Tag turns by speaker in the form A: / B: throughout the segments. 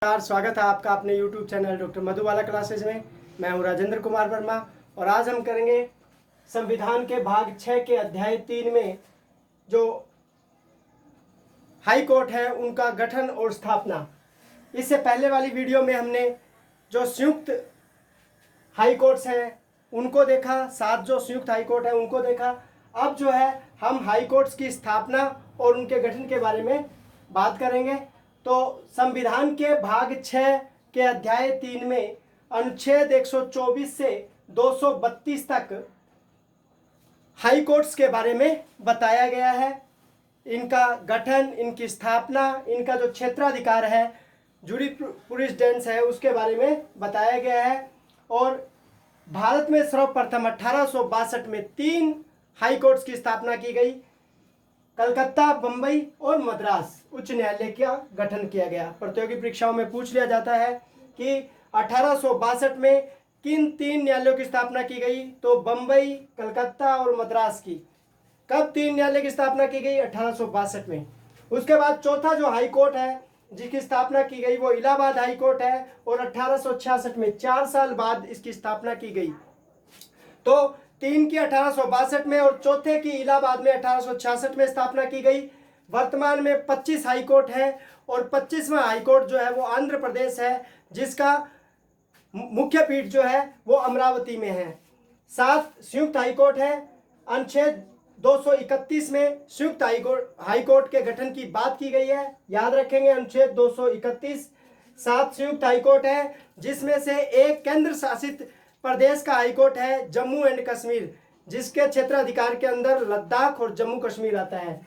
A: स्वागत है आपका अपने YouTube channel doctor Madhubala classes में। मैं हूं राजेंद्र कुमार वर्मा और आज हम करेंगे संविधान के भाग 6 के अध्याय 3 में जो हाई कोर्ट है उनका गठन और स्थापना। इससे पहले वाली वीडियो में हमने जो संयुक्त हाई कोर्ट्स हैं उनको देखा, 7 जो संयुक्त हाई कोर्ट है उनको देखा। अब जो है हम हाई कोर्ट्स की स्थापना और उनके गठन के बारे में बात करेंगे। तो संविधान के भाग 6 के अध्याय 3 में अनुच्छेद 124 से 232 तक हाई कोर्ट्स के बारे में बताया गया है। इनका गठन, इनकी स्थापना, इनका जो क्षेत्राधिकार है, जूरिस्प्रूडेंस है, उसके बारे में बताया गया है। और भारत में सर्वप्रथम 1862 में 3 हाई कोर्ट्स की स्थापना की गई। कलकत्ता, बंबई और मद्रास उच्च न्यायालय का गठन किया गया। प्रतियोगी परीक्षाओं में पूछ लिया जाता है कि 1862 में किन 3 न्यायालयों की स्थापना की गई, तो बंबई, कलकत्ता और मद्रास की। कब 3 न्यायालय की स्थापना की गई? 1862 में। उसके बाद चौथा जो हाई कोर्ट है जिसकी स्थापना की गई वो इलाहाबाद हाई कोर्ट है और 1866 में 4 साल बाद इसकी स्थापना की गई। तो 3 की 1862 में और चौथे की इलाहाबाद में 1866 में स्थापना की गई। वर्तमान में 25 हाई कोर्ट है और 25वां हाई कोर्ट जो है वो आंध्र प्रदेश है, जिसका मुख्य पीठ जो है वो अमरावती में है। 7 संयुक्त हाई कोर्ट है। अनुच्छेद 231 में संयुक्त हाई कोर्ट के गठन की बात की गई है। याद रखेंगे, अनुच्छेद 231। 7 संयुक्त हाई कोर्ट है जिसमें से एक केंद्र शासित प्रदेश का हाईकोर्ट है जम्मू एंड कश्मीर, जिसके क्षेत्राधिकार के अंदर लद्दाख और जम्मू कश्मीर आता है।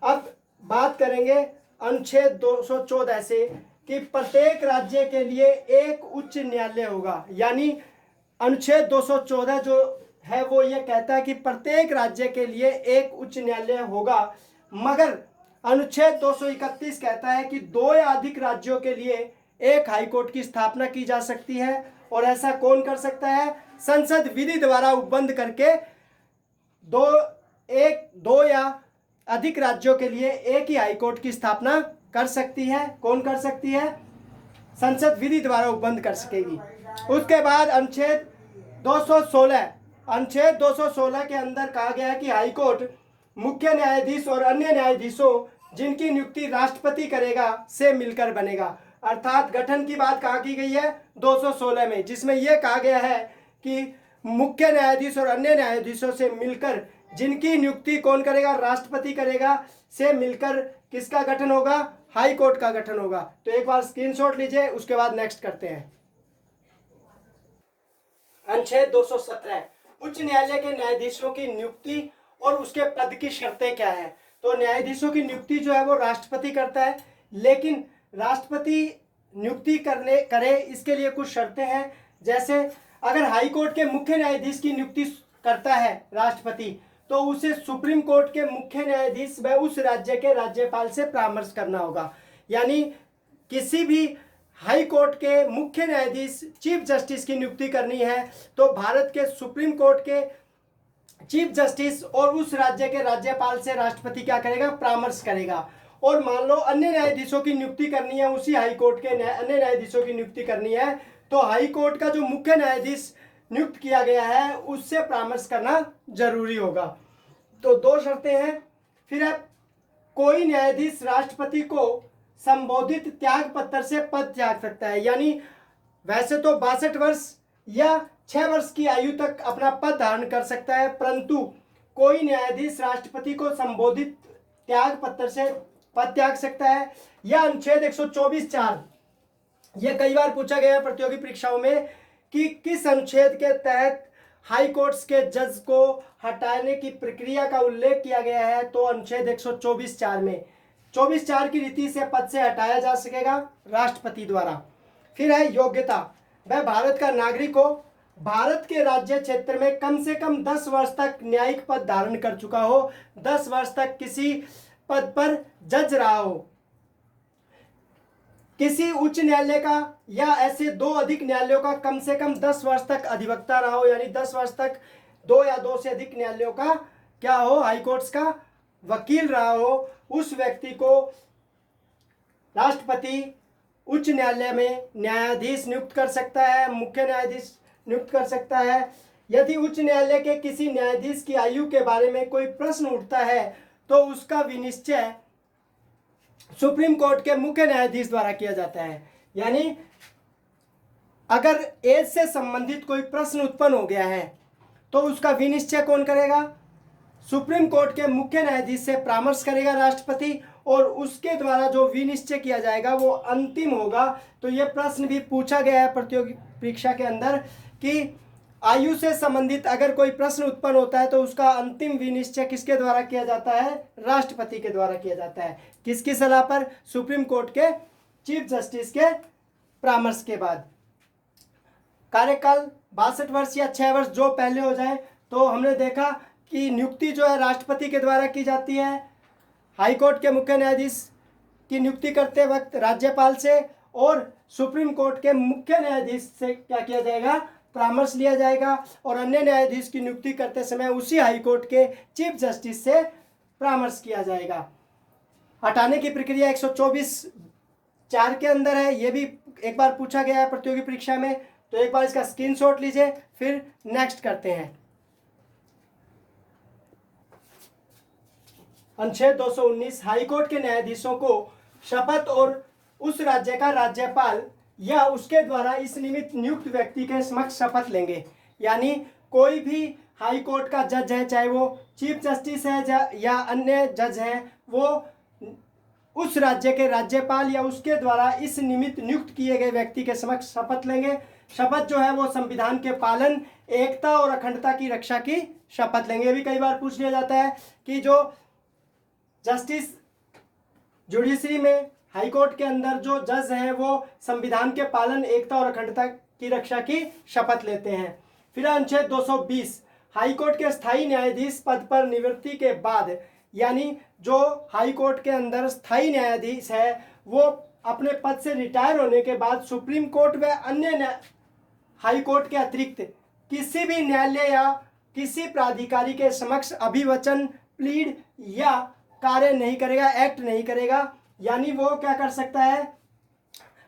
A: अब बात करेंगे अनुच्छेद 214 से कि प्रत्येक राज्य के लिए एक उच्च न्यायालय होगा। यानी अनुच्छेद 214 जो है वो ये कहता है कि प्रत्येक राज्य के लिए एक उच्च न्यायालय होगा, मगर अनुच्छेद 231 कहता है कि 2 या अधिक राज्यों के लिए एक हाईकोर्ट की स्थापना की जा सकती है। और ऐसा कौन कर सकता है? संसद विधि द्वारा उपबंध करके 2 या अधिक राज्यों के लिए एक ही हाईकोर्ट की स्थापना कर सकती है। कौन कर सकती है? संसद विधि द्वारा उपबंध कर सकेगी। उसके बाद अनुच्छेद 216 के अंदर कहा गया है कि हाईकोर्ट मुख्य न्यायाधीश और अन्य न्यायाधीशों जिनकी नियुक्ति राष्ट्रपति करेगा से मिलकर बनेगा। अर्थात गठन की बात कहाँ की गई है? 216 में, जिसमें यह कहा गया है कि मुख्य न्यायाधीश और अन्य न्यायाधीशों से मिलकर जिनकी नियुक्ति कौन करेगा? राष्ट्रपति करेगा। से मिलकर किसका गठन होगा? हाई कोर्ट का गठन होगा। तो एक बार स्क्रीनशॉट लीजिए, उसके बाद नेक्स्ट करते हैं। अनुच्छेद 217 उच्च न्यायालय के न्यायाधीशों की नियुक्ति और उसके पद की शर्तें क्या है। तो न्यायाधीशों की नियुक्ति जो है वो राष्ट्रपति करता है, लेकिन राष्ट्रपति नियुक्ति करे इसके लिए कुछ शर्तें हैं। जैसे अगर हाई कोर्ट के मुख्य न्यायाधीश की नियुक्ति करता है राष्ट्रपति, तो उसे सुप्रीम कोर्ट के मुख्य न्यायाधीश व उस राज्य के राज्यपाल से परामर्श करना होगा। यानी किसी भी हाई कोर्ट के मुख्य न्यायाधीश चीफ जस्टिस की नियुक्ति करनी है तो भारत के सुप्रीम कोर्ट के चीफ जस्टिस और उस राज्य के राज्यपाल से राष्ट्रपति क्या करेगा? परामर्श करेगा। और मान लो अन्य न्यायाधीशों की नियुक्ति करनी है, उसी हाई कोर्ट के अन्य न्यायाधीशों की नियुक्ति करनी है, तो हाई कोर्ट का जो मुख्य न्यायाधीश नियुक्त किया गया है उससे परामर्श करना जरूरी होगा। तो 2 शर्तें हैं। फिर अब कोई न्यायाधीश राष्ट्रपति को संबोधित त्याग पत्र से पद त्याग सकता है। यानी वैसे तो 62 वर्ष या 6 वर्ष की आयु तक अपना पद धारण कर सकता है, परंतु कोई न्यायाधीश राष्ट्रपति को संबोधित त्याग पत्र से पद त्याग सकता है। यह अनुच्छेद 124(4) यह कई बार पूछा गया प्रतियोगी परीक्षाओं में कि किस अनुच्छेद के तहत हाई कोर्ट्स के जज को हटाने की प्रक्रिया का उल्लेख किया गया है। तो अनुच्छेद 124(4) में 24(4) की रीति से पद से हटाया जा सकेगा राष्ट्रपति द्वारा। फिर है योग्यता, वह भारत का नागरिक हो, भारत के राज्य क्षेत्र में कम से कम 10 वर्ष तक न्यायिक पद धारण कर चुका हो, 10 वर्ष तक किसी पद पर जज रहा हो, किसी उच्च न्यायालय का या ऐसे 2 अधिक न्यायालयों का कम से कम 10 वर्ष तक अधिवक्ता रहा हो। यानी 10 वर्ष तक 2 या 2 से अधिक न्यायालयों का क्या हो? हाई कोर्ट्स का वकील रहा हो। उस व्यक्ति को राष्ट्रपति उच्च न्यायालय में न्यायाधीश नियुक्त कर सकता है, मुख्य न्यायाधीश नियुक्त कर सकता है। यदि उच्च न्यायालय के किसी न्यायाधीश की आयु के बारे में कोई प्रश्न उठता है तो उसका विनिश्चय सुप्रीम कोर्ट के मुख्य न्यायाधीश द्वारा किया जाता है। यानी अगर एज से संबंधित कोई प्रश्न उत्पन्न हो गया है तो उसका विनिश्चय कौन करेगा? सुप्रीम कोर्ट के मुख्य न्यायाधीश से परामर्श करेगा राष्ट्रपति, और उसके द्वारा जो विनिश्चय किया जाएगा वो अंतिम होगा। तो ये प्रश्न भी पूछा गया है प्रतियोगी परीक्षा के अंदर कि आयु से संबंधित अगर कोई प्रश्न उत्पन्न होता है तो उसका अंतिम विनिश्चय किसके द्वारा किया जाता है? राष्ट्रपति के द्वारा किया जाता है। किसकी सलाह पर? सुप्रीम कोर्ट के चीफ जस्टिस के परामर्श के बाद। कार्यकाल 62 वर्ष या 6 वर्ष जो पहले हो जाए। तो हमने देखा कि नियुक्ति जो है राष्ट्रपति के द्वारा की जाती है। हाईकोर्ट के मुख्य न्यायाधीश की नियुक्ति करते वक्त राज्यपाल से, और सुप्रीम कोर्ट के मुख्य न्यायाधीश से क्या किया जाएगा? परामर्श लिया जाएगा। और अन्य न्यायाधीश की नियुक्ति करते समय उसी हाईकोर्ट के चीफ जस्टिस से परामर्श किया जाएगा। हटाने की प्रक्रिया 124(4) के अंदर है। ये भी एक बार पूछा गया है प्रतियोगी परीक्षा में, तो एक बार इसका स्क्रीनशॉट लीजिए, फिर नेक्स्ट करते हैं। अनुच्छेद 219 हाईकोर्ट के न्यायाधीशों को शपथ और उस राज्य का राज्यपाल या उसके द्वारा इस निमित्त नियुक्त व्यक्ति के समक्ष शपथ लेंगे। यानी कोई भी हाई कोर्ट का जज है, चाहे वो चीफ जस्टिस है या अन्य जज हैं, वो उस राज्य के राज्यपाल या उसके द्वारा इस निमित्त नियुक्त किए गए व्यक्ति के समक्ष शपथ लेंगे। शपथ जो है वो संविधान के पालन, एकता और अखंडता की रक्षा की शपथ लेंगे। भी कई बार पूछ लिया जाता है कि जो जस्टिस जुडिशरी में हाई कोर्ट के अंदर जो जज हैं वो संविधान के पालन, एकता और अखंडता की रक्षा की शपथ लेते हैं। फिर अनुच्छेद 220 हाई कोर्ट के स्थायी न्यायाधीश पद पर निवृत्ति के बाद, यानी जो हाई कोर्ट के अंदर स्थायी न्यायाधीश है वो अपने पद से रिटायर होने के बाद सुप्रीम कोर्ट व अन्य हाई कोर्ट के अतिरिक्त किसी भी न्यायालय या किसी प्राधिकारी के समक्ष अभिवचन, प्लीड या कार्य नहीं करेगा, एक्ट नहीं करेगा। यानी वो क्या कर सकता है?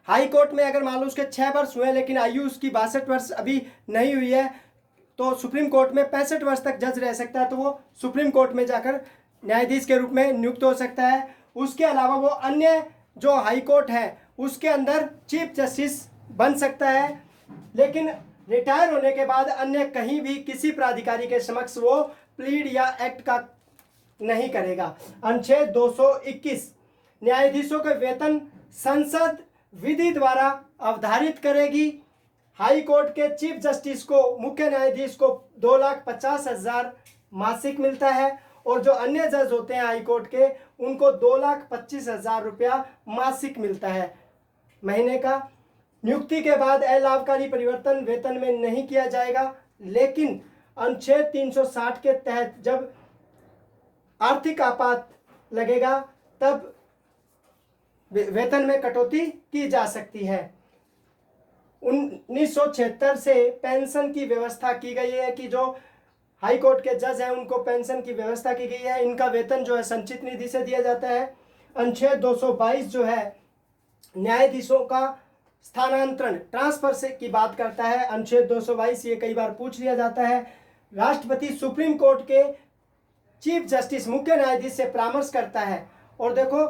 A: हाई कोर्ट में अगर मान लो उसके 6 वर्ष हुए लेकिन आयु उसकी 62 वर्ष अभी नहीं हुई है, तो सुप्रीम कोर्ट में 65 वर्ष तक जज रह सकता है, तो वो सुप्रीम कोर्ट में जाकर न्यायाधीश के रूप में नियुक्त हो सकता है। उसके अलावा वो अन्य जो हाई कोर्ट है उसके अंदर चीफ जस्टिस बन सकता है, लेकिन रिटायर होने के बाद अन्य कहीं भी किसी प्राधिकारी के समक्ष वो प्लीड या एक्ट का नहीं करेगा। अनुच्छेद 221 न्यायाधीशों के वेतन संसद विधि द्वारा अवधारित करेगी। हाई कोर्ट के चीफ जस्टिस को, मुख्य न्यायाधीश को 2,50,000 मासिक मिलता है, और जो अन्य जज होते हैं हाई कोर्ट के उनको 2,25,000 रुपया मासिक मिलता है महीने का। नियुक्ति के बाद अलाभकारी परिवर्तन वेतन में नहीं किया जाएगा, लेकिन अनुच्छेद 360 के तहत जब आर्थिक आपात लगेगा तब वेतन में कटौती की जा सकती है। 1976 से पेंशन की व्यवस्था की गई है कि जो हाई कोर्ट के जज हैं उनको पेंशन की व्यवस्था की गई है। इनका वेतन जो है संचित निधि से दिया जाता है। अनुच्छेद 222 जो है न्यायाधीशों का स्थानांतरण, ट्रांसफर से की बात करता है। अनुच्छेद 222 ये कई बार पूछ लिया जाता है। राष्ट्रपति सुप्रीम कोर्ट के चीफ जस्टिस, मुख्य न्यायाधीश से परामर्श करता है। और देखो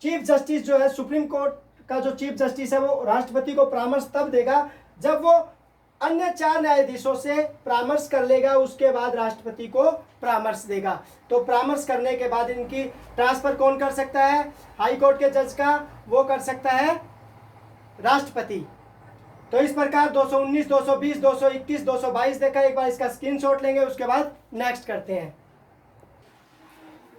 A: चीफ जस्टिस जो है, सुप्रीम कोर्ट का जो चीफ जस्टिस है वो राष्ट्रपति को परामर्श तब देगा जब वो अन्य 4 न्यायाधीशों से परामर्श कर लेगा, उसके बाद राष्ट्रपति को परामर्श देगा। तो परामर्श करने के बाद इनकी ट्रांसफर कौन कर सकता है? हाई कोर्ट के जज का वो कर सकता है राष्ट्रपति। तो इस प्रकार 219, 220, 221, 222 देखा। एक बार इसका स्क्रीनशॉट लेंगे, उसके बाद नेक्स्ट करते हैं।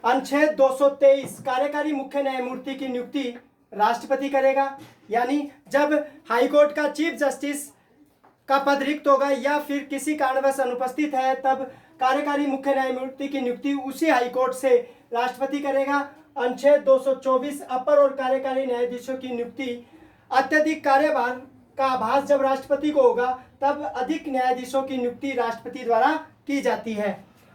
A: अनुच्छेद 223 कार्यकारी मुख्य न्यायमूर्ति की नियुक्ति राष्ट्रपति करेगा। यानी जब हाईकोर्ट का चीफ जस्टिस का पद रिक्त होगा या फिर किसी कारणवश अनुपस्थित है तब कार्यकारी मुख्य न्यायमूर्ति की नियुक्ति उसी हाईकोर्ट से राष्ट्रपति करेगा। अनुच्छेद 224 अपर और कार्यकारी न्यायाधीशों की नियुक्ति अत्यधिक कार्यभार का आभास जब राष्ट्रपति को होगा तब अधिक न्यायाधीशों की नियुक्ति राष्ट्रपति द्वारा की जाती है।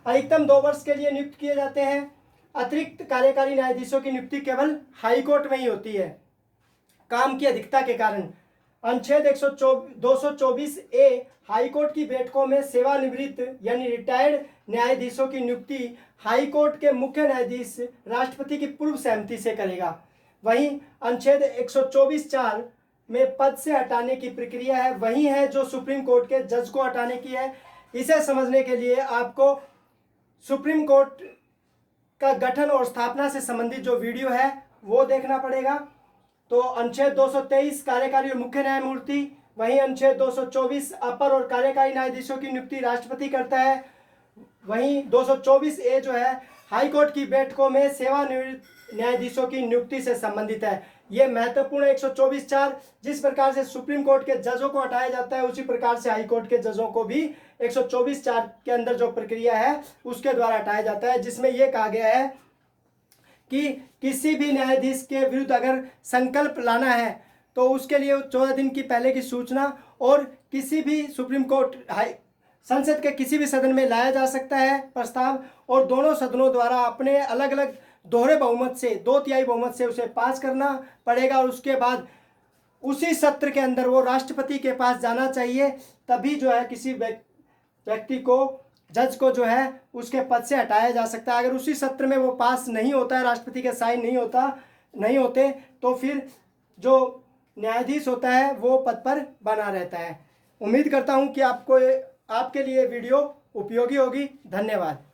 A: अधिकतम 2 वर्ष के लिए नियुक्त किए जाते हैं। अतिरिक्त कार्यकारी न्यायाधीशों की नियुक्ति केवल हाई कोर्ट में ही होती है। काम की अधिकता के कारण। अनुच्छेद 224 ए हाईकोर्ट की बैठकों में सेवानिवृत्त यानी रिटायर्ड न्यायाधीशों की नियुक्ति हाईकोर्ट के मुख्य न्यायाधीश राष्ट्रपति की पूर्व सहमति से करेगा। वहीं अनुच्छेद 124(4) में पद से हटाने की प्रक्रिया है वही है जो सुप्रीम कोर्ट के जज को हटाने की है। इसे समझने के लिए आपको सुप्रीम कोर्ट का गठन और स्थापना से संबंधित जो वीडियो है वो देखना पड़ेगा। तो अनुच्छेद 223 कार्यकारी और मुख्य न्यायमूर्ति, वहीं अनुच्छेद 224 अपर और कार्यकारी न्यायाधीशों की नियुक्ति राष्ट्रपति करता है। वहीं 224 ए जो है हाईकोर्ट की बैठकों में सेवानिवृत्त न्यायाधीशों की नियुक्ति से संबंधित है। ये महत्वपूर्ण 124(4) जिस प्रकार से सुप्रीम कोर्ट के जजों को हटाया जाता है उसी प्रकार से हाईकोर्ट के जजों को भी 124(4) के अंदर जो प्रक्रिया है उसके द्वारा हटाया जाता है, जिसमें यह कहा गया है कि किसी भी न्यायाधीश के विरुद्ध अगर संकल्प लाना है तो उसके लिए 14 दिन की पहले की सूचना और किसी भी सुप्रीम कोर्ट संसद के किसी भी सदन में लाया जा सकता है प्रस्ताव, और दोनों सदनों द्वारा अपने अलग अलग दोहरे बहुमत से 2/3 बहुमत से उसे पास करना पड़ेगा और उसके बाद उसी सत्र के अंदर वो राष्ट्रपति के पास जाना चाहिए। तभी जो है किसी व्यक्ति को, जज को जो है उसके पद से हटाया जा सकता है। अगर उसी सत्र में वो पास नहीं होता है, राष्ट्रपति के साइन नहीं होते तो फिर जो न्यायाधीश होता है वो पद पर बना रहता है। उम्मीद करता हूँ कि आपके लिए वीडियो उपयोगी होगी। धन्यवाद।